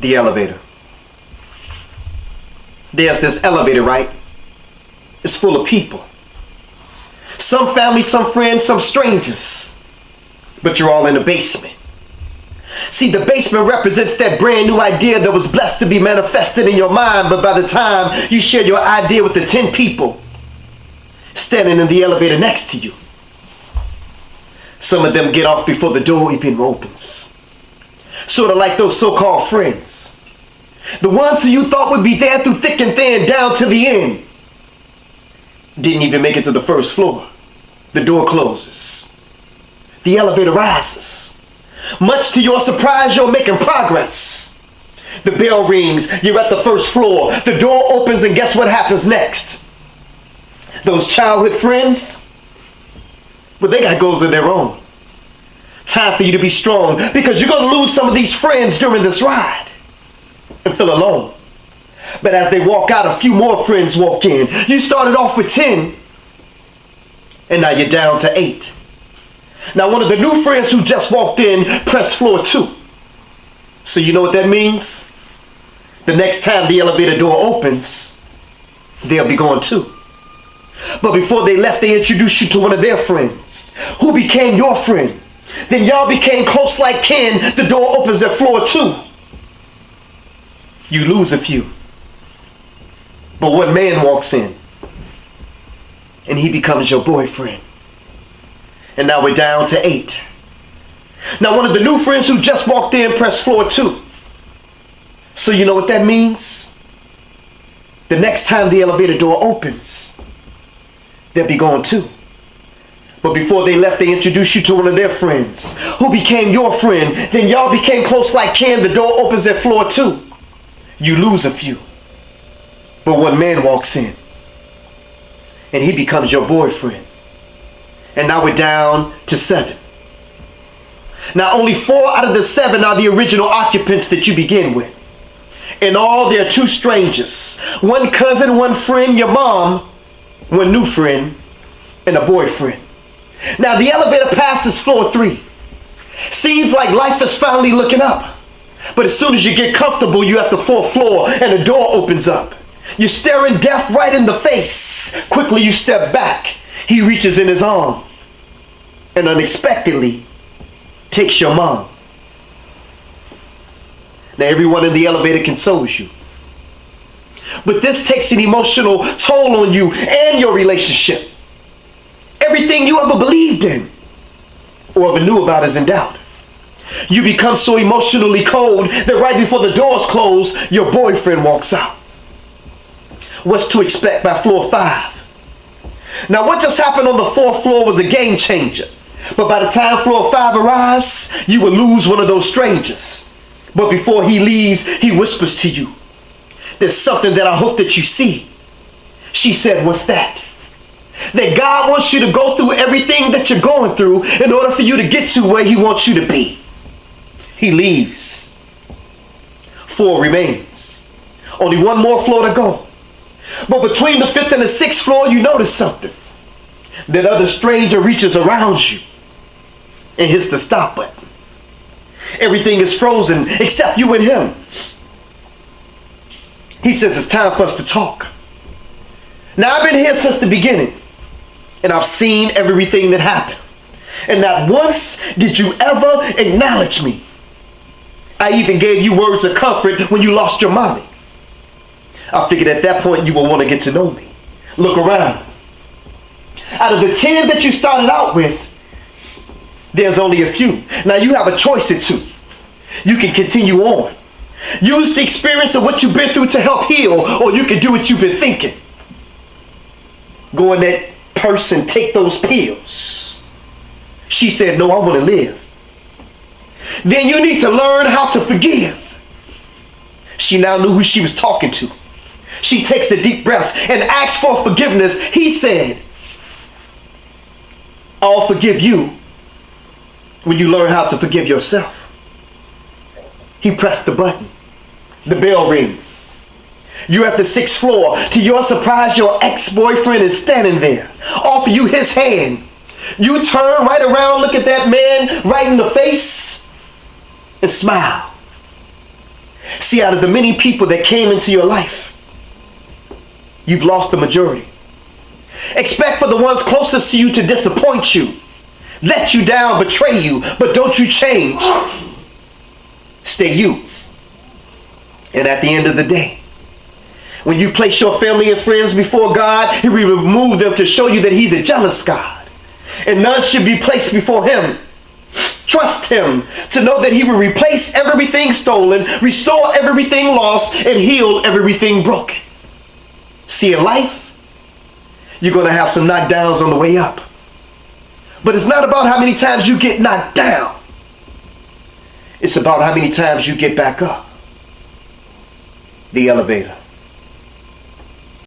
The elevator. There's this elevator, right? It's full of people. Some family, some friends, some strangers. But you're all in the basement. See, the basement represents that brand new idea that was blessed to be manifested in your mind, but by the time you share your idea with the 10 people standing in the elevator next to you, some of them get off before the door even opens. Sort of like those so-called friends. The ones who you thought would be there through thick and thin down to the end. Didn't even make it to the first floor. The door closes. The elevator rises. Much to your surprise, you're making progress. The bell rings, you're at the first floor. The door opens and guess what happens next? Those childhood friends, well, they got goals of their own. Time for you to be strong because you're going to lose some of these friends during this ride and feel alone. But as they walk out, a few more friends walk in. You started off with 10 and now you're down to 8. Now one of the new friends who just walked in pressed floor 2. So you know what that means? The next time the elevator door opens, they'll be gone too. But before they left, they introduced you to one of their friends who became your friend. Then y'all became close like kin. The door opens at floor 2. You lose a few. But one man walks in and he becomes your boyfriend. And now we're down to 8. Now one of the new friends who just walked in pressed floor 2. So you know what that means? The next time the elevator door opens, they'll be gone too. But before they left, they introduced you to one of their friends who became your friend. Then y'all became close like kin. The door opens at floor 2. You lose a few. But one man walks in and he becomes your boyfriend. And now we're down to 7. Now only 4 out of the 7 are the original occupants that you begin with. In all, there are 2 strangers. One cousin, one friend, your mom, one new friend, and a boyfriend. Now the elevator passes floor 3. Seems like life is finally looking up. But as soon as you get comfortable, you're at the 4th floor and the door opens up. You're staring death right in the face. Quickly you step back. He reaches in his arm and unexpectedly takes your mom. Now everyone in the elevator consoles you. But this takes an emotional toll on you and your relationship. Everything you ever believed in or ever knew about is in doubt. You become so emotionally cold that right before the doors close, your boyfriend walks out. What's to expect by floor 5? Now what just happened on the 4th floor was a game changer. But by the time floor 5 arrives, you will lose one of those strangers. But before he leaves, he whispers to you, "There's something that I hope that you see." She said, "What's that?" That God wants you to go through everything that you're going through in order for you to get to where he wants you to be. He leaves. 4 remains. Only one more floor to go. But between the 5th and the 6th floor, you notice something. That other stranger reaches around you and hits the stop button. Everything is frozen except you and him. He says, "It's time for us to talk. Now I've been here since the beginning and I've seen everything that happened. And not once did you ever acknowledge me. I even gave you words of comfort when you lost your mommy. I figured at that point you will want to get to know me. Look around. Out of the 10 that you started out with, there's only a few. Now you have a choice of 2. You can continue on. Use the experience of what you've been through to help heal, or you can do what you've been thinking. Go in that person, take those pills." She said, "No, I want to live." "Then you need to learn how to forgive." She now knew who she was talking to. She takes a deep breath and asks for forgiveness. He said, "I'll forgive you when you learn how to forgive yourself." He pressed the button. The bell rings. You're at the 6th floor. To your surprise, your ex-boyfriend is standing there. Offer you his hand. You turn right around, look at that man right in the face, and smile. See, out of the many people that came into your life, you've lost the majority. Expect for the ones closest to you to disappoint you, let you down, betray you, but don't you change. Stay you. And at the end of the day, when you place your family and friends before God, He will remove them to show you that He's a jealous God, and none should be placed before Him. Trust Him to know that He will replace everything stolen, restore everything lost, and heal everything broken. See, in life, you're going to have some knockdowns on the way up. But it's not about how many times you get knocked down. It's about how many times you get back up. The elevator.